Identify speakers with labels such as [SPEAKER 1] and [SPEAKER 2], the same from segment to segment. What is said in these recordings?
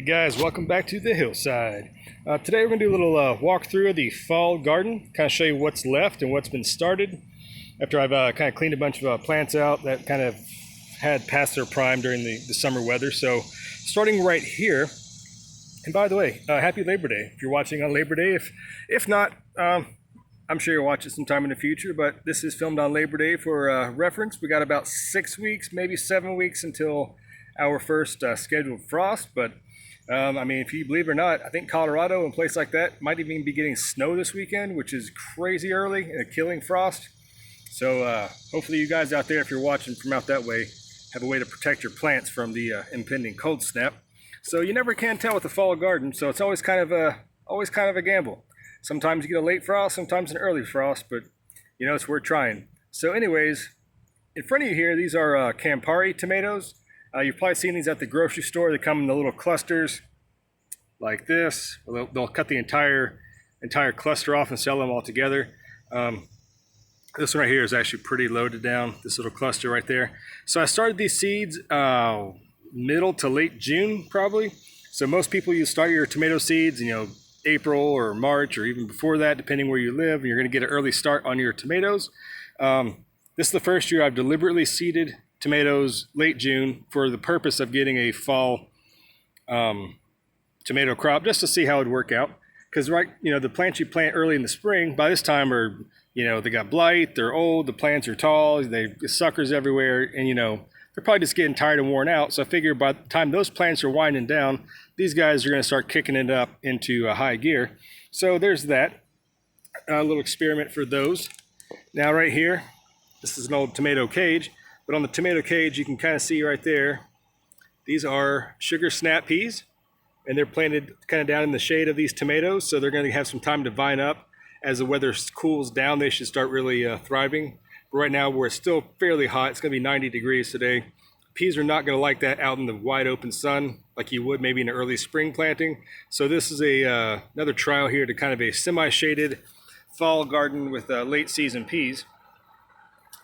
[SPEAKER 1] Guys, welcome back to the hillside. Today we're going to do a little walkthrough of the fall garden, kind of show you what's left and what's been started after I've kind of cleaned a bunch of plants out that kind of had past their prime during the summer weather. So starting right here, and by the way, happy Labor Day if you're watching on Labor Day. If not, I'm sure you'll watch it sometime in the future, but this is filmed on Labor Day for reference. We got about 6 weeks, maybe 7 weeks until our first scheduled frost, but I mean, if you believe it or not, I think Colorado and a place like that might even be getting snow this weekend, which is crazy early and a killing frost. So hopefully you guys out there, if you're watching from out that way, have a way to protect your plants from the impending cold snap. So you never can tell with the fall garden, so it's always kind of a gamble. Sometimes you get a late frost, sometimes an early frost, but you know, it's worth trying. So anyways, in front of you here, these are Campari tomatoes. You've probably seen these at the grocery store. They come in the little clusters like this. They'll cut the entire cluster off and sell them all together. This one right here is actually pretty loaded down, this little cluster right there. So I started these seeds middle to late June probably. So most people, you start your tomato seeds, you know, April or March or even before that, depending where you live, and you're going to get an early start on your tomatoes. This is the first year I've deliberately seeded tomatoes late June for the purpose of getting a fall tomato crop, just to see how it would work out. Because the plants you plant early in the spring, by this time are, they got blight, they're old, the plants are tall, they suckers everywhere, and they're probably just getting tired and worn out. So I figure by the time those plants are winding down, these guys are going to start kicking it up into a high gear. So there's that, a little experiment for those. Now right here, this is an old tomato cage. But on the tomato cage, you can kind of see right there, these are sugar snap peas, and they're planted kind of down in the shade of these tomatoes. So they're going to have some time to vine up. As the weather cools down, they should start really thriving. But right now, where it's still fairly hot, it's going to be 90 degrees today. Peas are not going to like that out in the wide open sun like you would maybe in an early spring planting. So this is another trial here to kind of a semi-shaded fall garden with late season peas.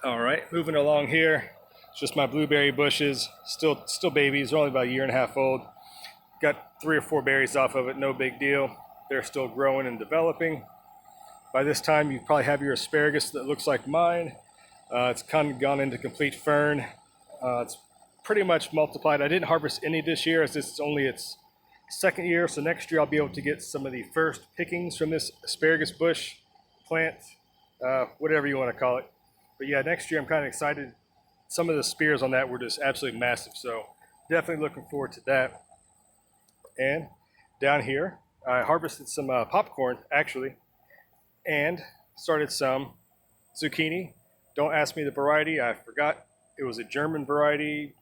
[SPEAKER 1] All right, moving along here. It's just my blueberry bushes, still babies. They're only about a year and a half old. Got 3 or 4 berries off of it, no big deal. They're still growing and developing. By this time, you probably have your asparagus that looks like mine. It's kind of gone into complete fern. It's pretty much multiplied. I didn't harvest any this year, as this is only its second year. So next year, I'll be able to get some of the first pickings from this asparagus bush plant, whatever you want to call it. But yeah, next year I'm kind of excited. Some of the spears on that were just absolutely massive, so definitely looking forward to that. And down here, I harvested some popcorn, actually, and started some zucchini. Don't ask me the variety. I forgot. It was a German variety.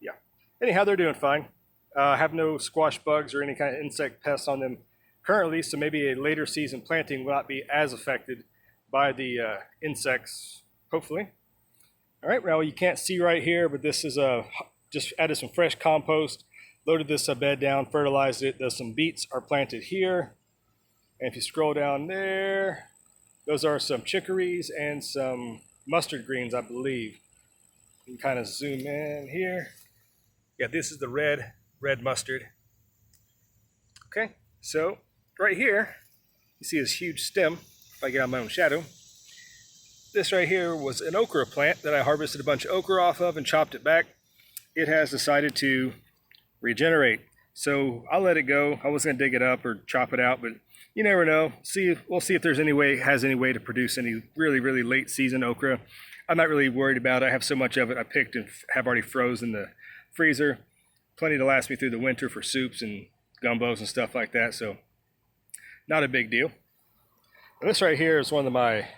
[SPEAKER 1] Yeah. Anyhow, they're doing fine. Have no squash bugs or any kind of insect pests on them currently, so maybe a later season planting will not be as affected by the insects, hopefully. All right, well, you can't see right here, but this is just added some fresh compost, loaded this bed down, fertilized it. There's some beets are planted here. And if you scroll down there, those are some chicories and some mustard greens, I believe. You can kind of zoom in here. Yeah, this is the red mustard. Okay, so right here, you see this huge stem. If I get on my own shadow. This right here was an okra plant that I harvested a bunch of okra off of and chopped it back. It has decided to regenerate. So I'll let it go. I wasn't gonna dig it up or chop it out, but you never know. We'll see if there's has any way to produce any really, really late season okra. I'm not really worried about it. I have so much of it I picked and have already frozen in the freezer. Plenty to last me through the winter for soups and gumbos and stuff like that. So not a big deal. This right here is one of my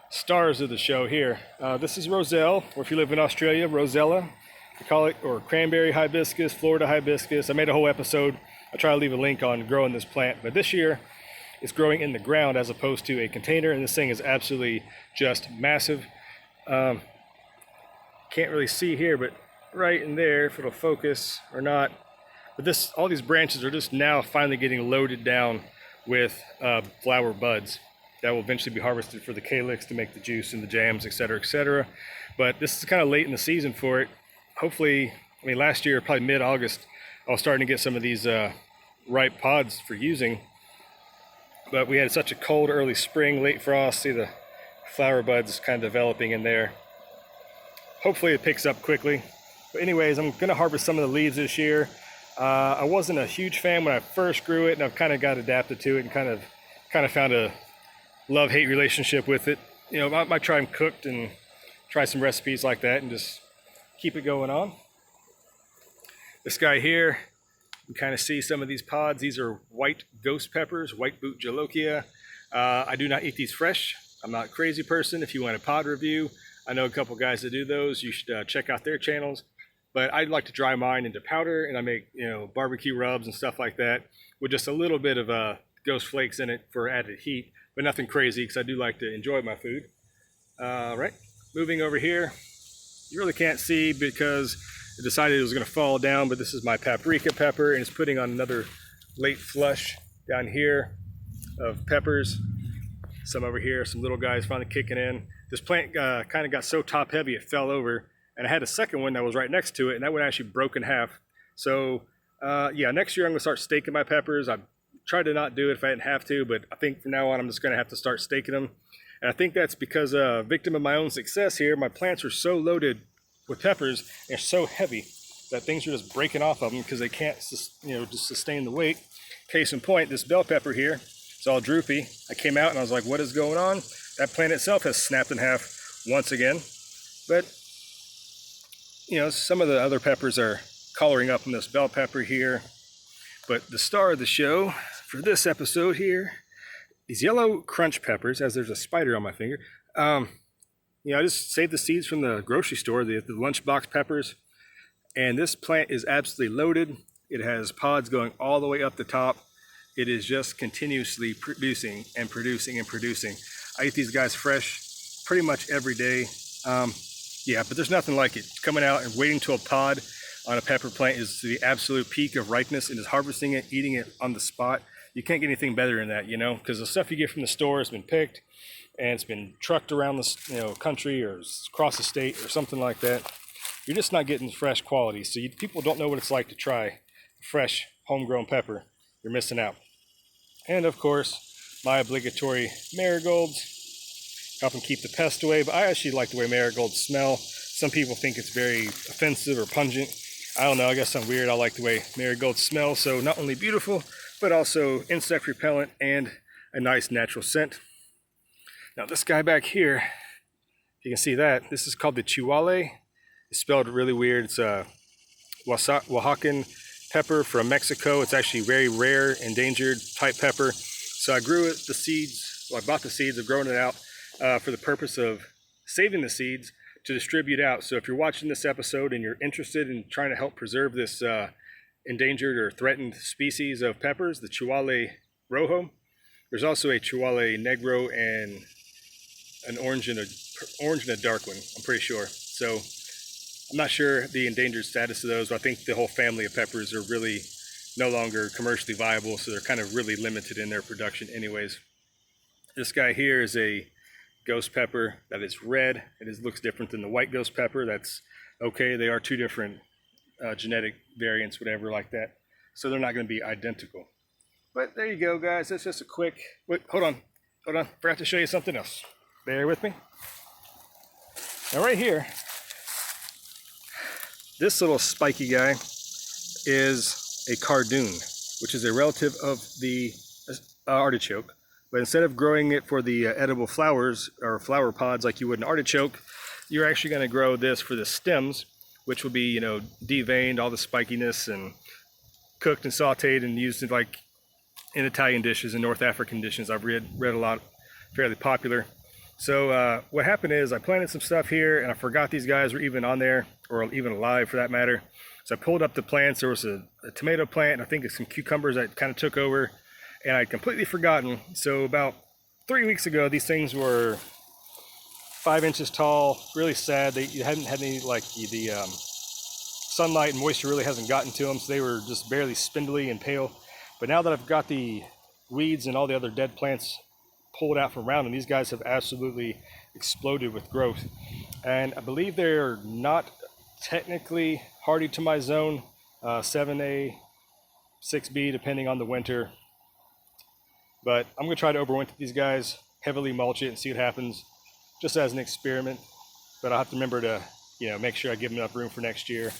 [SPEAKER 1] stars of the show here. This is Roselle, or if you live in Australia, Rosella, they call it, or cranberry hibiscus, Florida hibiscus. I made a whole episode. I'll try to leave a link on growing this plant. But this year, it's growing in the ground as opposed to a container, and this thing is absolutely just massive. Can't really see here, but right in there, if it'll focus or not. But all these branches are just now finally getting loaded down with flower buds that will eventually be harvested for the calyx to make the juice and the jams, etc., etc. But this is kind of late in the season for it. Hopefully, I mean, last year, probably mid-August, I was starting to get some of these ripe pods for using, but we had such a cold early spring, late frost. See the flower buds kind of developing in there. Hopefully it picks up quickly. But anyways, I'm gonna harvest some of the leaves this year. I wasn't a huge fan when I first grew it, and I've kind of got adapted to it and kind of found a love-hate relationship with it. You know, I might try them cooked and try some recipes like that and just keep it going on. This guy here, you can kind of see some of these pods. These are white ghost peppers, white boot jolokia. I do not eat these fresh. I'm not a crazy person. If you want a pod review, I know a couple guys that do those. You should check out their channels. But I'd like to dry mine into powder, and I make, you know, barbecue rubs and stuff like that with just a little bit of ghost flakes in it for added heat, but nothing crazy because I do like to enjoy my food. Right, moving over here. You really can't see because I decided it was going to fall down, but this is my paprika pepper, and it's putting on another late flush down here of peppers. Some over here, some little guys finally kicking in. This plant kind of got so top heavy it fell over, and I had a second one that was right next to it, and that one actually broke in half. So yeah, next year I'm gonna start staking my peppers. I tried to not do it if I didn't have to, but I think from now on I'm just gonna have to start staking them. And I think that's because victim of my own success here, my plants are so loaded with peppers, they're so heavy that things are just breaking off of them because they can't, you know, just sustain the weight. Case in point, this bell pepper here, it's all droopy. I came out and I was like, what is going on? That plant itself has snapped in half once again. But you know, some of the other peppers are coloring up in this bell pepper here. But the star of the show for this episode here, these yellow crunch peppers, as there's a spider on my finger. You know, I just saved the seeds from the grocery store, the lunchbox peppers. And this plant is absolutely loaded. It has pods going all the way up the top. It is just continuously producing and producing and producing. I eat these guys fresh pretty much every day. Yeah, but there's nothing like it. Coming out and waiting till a pod on a pepper plant is the absolute peak of ripeness, and just harvesting it, eating it on the spot. You can't get anything better than that, you know, because the stuff you get from the store has been picked and it's been trucked around the, you know, country or across the state or something like that. You're just not getting fresh quality. So people don't know what it's like to try fresh homegrown pepper. You're missing out. And of course, my obligatory marigolds. Help them keep the pest away, but I actually like the way marigolds smell. Some people think it's very offensive or pungent. I don't know, I guess I'm weird. I like the way marigolds smell. So not only beautiful, but also insect repellent and a nice natural scent. Now this guy back here, you can see that, this is called the chihuahua. It's spelled really weird. It's a Oaxacan pepper from Mexico. It's actually very rare, endangered type pepper. So I grew it, the seeds, well, I bought the seeds, I've grown it out for the purpose of saving the seeds to distribute out. So if you're watching this episode and you're interested in trying to help preserve this endangered or threatened species of peppers, the Chihuahua rojo, there's also a Chihuahua negro and an orange and a dark one, I'm pretty sure. So I'm not sure the endangered status of those, but I think the whole family of peppers are really no longer commercially viable, so they're kind of really limited in their production anyways. This guy here is a ghost pepper that is red. It looks different than the white ghost pepper. That's okay. They are two different genetic variants, whatever like that. So they're not going to be identical. But there you go, guys. That's just a quick... Wait, hold on. Forgot to show you something else. Bear with me. Now right here, this little spiky guy is a cardoon, which is a relative of the artichoke. But instead of growing it for the edible flowers or flower pods like you would an artichoke, you're actually going to grow this for the stems, which will be, you know, deveined, all the spikiness, and cooked and sauteed and used in, like, in Italian dishes and North African dishes. I've read a lot, fairly popular. So what happened is I planted some stuff here and I forgot these guys were even on there, or even alive for that matter. So I pulled up the plants. There was a tomato plant, and I think some cucumbers that kind of took over, and I'd completely forgotten. So about 3 weeks ago, these things were 5 inches tall, really sad. They hadn't had any, like, the sunlight and moisture really hasn't gotten to them, so they were just barely spindly and pale. But now that I've got the weeds and all the other dead plants pulled out from around them, these guys have absolutely exploded with growth. And I believe they're not technically hardy to my zone. 7A, 6B, depending on the winter. But I'm going to try to overwinter these guys, heavily mulch it and see what happens, just as an experiment. But I'll have to remember to, make sure I give them enough room for next year.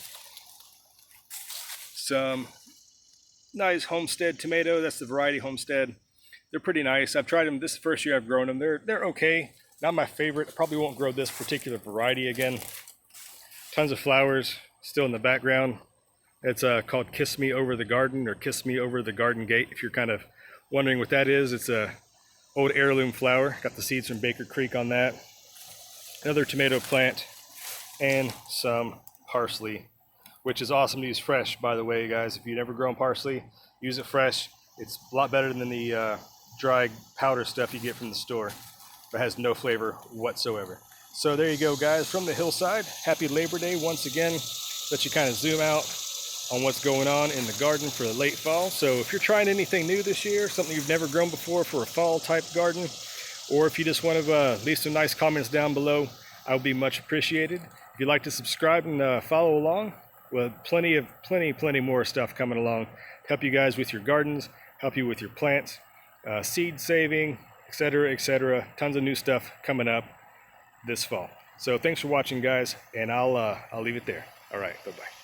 [SPEAKER 1] Some nice Homestead Tomato. That's the variety Homestead. They're pretty nice. I've tried them. This is the first year I've grown them. They're okay. Not my favorite. I probably won't grow this particular variety again. Tons of flowers still in the background. It's called Kiss Me Over the Garden, or Kiss Me Over the Garden Gate, if you're kind of wondering what that is. It's a old heirloom flower. Got the seeds from Baker Creek on that. Another tomato plant, and some parsley, which is awesome to use fresh, by the way, guys. If you've never grown parsley, use it fresh. It's a lot better than the dried powder stuff you get from the store. It has no flavor whatsoever. So there you go, guys, from the hillside. Happy Labor Day once again. Let you kind of zoom out on what's going on in the garden for the late fall. So if you're trying anything new this year, something you've never grown before for a fall type garden, or if you just want to leave some nice comments down below, I would be much appreciated. If you'd like to subscribe and follow along, well, plenty more stuff coming along. Help you guys with your gardens, help you with your plants, seed saving, etc., etc. Tons of new stuff coming up this fall. So thanks for watching, guys, and I'll leave it there. All right, bye-bye.